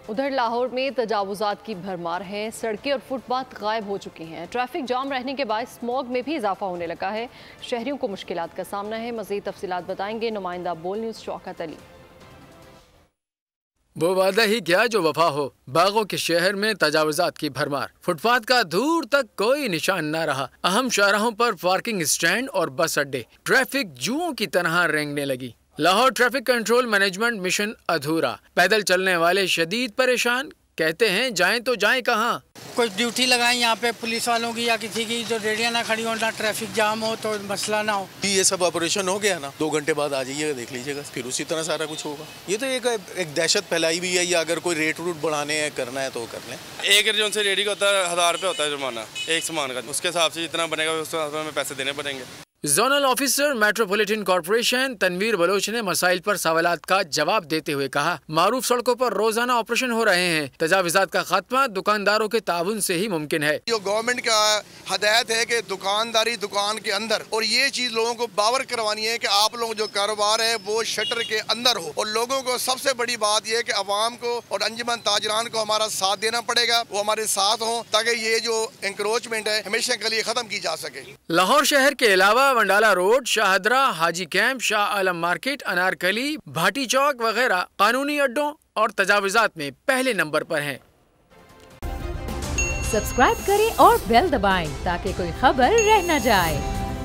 ادھر لاہور میں تجاوزات کی بھرمار ہے، سڑکیں اور فٹ پاتھ غائب ہو چکی ہیں۔ ٹریفک جام رہنے کے باعث اسموگ میں بھی اضافہ ہونے لگا ہے، شہریوں کو مشکلات کا سامنا ہے۔ مزید تفصیلات بتائیں گے نمائندہ بول نیوز شوکت علی۔ وہ وعدہ ہی کیا جو وفا ہو، باغوں کے شہر میں تجاوزات کی بھرمار، فٹ پاتھ کا دور تک کوئی نشان نہ رہا، اہم شاہراہوں پر پارکنگ اسٹینڈ اور بس اڈے، ٹریفک جوؤں کی طرح رینگنے لگی۔ Lahore traffic control management mission ادھورا، پیدل چلنے والے شدید پریشان، کہتے ہیں جائیں تو جائیں کہاں؟ کچھ ڈیوٹی لگائیں یہاں پہ پولیس والوں کی یا کسی کی، جو ریڑیاں نہ کھڑی ہوں، نہ ٹریفک جام ہو تو مسئلہ نہ ہو۔ یہ سب آپریشن ہو گیا نا، 2 گھنٹے بعد آ جائیے گا، دیکھ لیجیے گا، پھر اسی طرح سارا کچھ ہوگا۔ یہ تو ایک دہشت پھیلائی ہوئی ہے، یا اگر کوئی ریٹ روٹ بڑھانے ہیں کرنا ہے تو کر لیں۔ ایک درجن سے ریڈی کا ہوتا ہے 1000 روپے ہوتا ہے جرمانہ ایک سامان کا، اس کے حساب سے جتنا بنے گا اس حساب سے ہمیں پیسے دینے پڑیں گے۔ Zonal officer metropolitan corporation Tanveer Baloch نے مسائل پر سوالات کا جواب دیتے ہوئے کہا، معروف سڑکوں پر روزانہ آپریشن ہو رہے ہیں، تجاوزات کا خاتمہ دکانداروں کے تعاون سے ہی ممکن ہے۔ جو گورنمنٹ کا ہدایت ہے کہ دکانداری دکان کے اندر، اور یہ چیز لوگوں کو باور کروانی ہے کہ آپ لوگ جو کاروبار ہے وہ شٹر کے اندر ہو، اور لوگوں کو سب سے بڑی بات یہ ہے کہ عوام کو اور انجمن تاجران کو ہمارا ساتھ دینا پڑے گا، وہ ہمارے ساتھ ہوں تاکہ یہ جو انکروچمنٹ ہے ہمیشہ کے لیے ختم کی جا سکے۔ لاہور شہر کے علاوہ ونڈالہ روڈ، شاہدرہ، حاجی کیمپ، شاہ عالم مارکیٹ، انارکلی، بھاٹی چوک وغیرہ قانونی اڈوں اور تجاوزات میں پہلے نمبر پر ہیں۔ سبسکرائب کریں اور بیل دبائیں تاکہ کوئی خبر رہ نہ جائے۔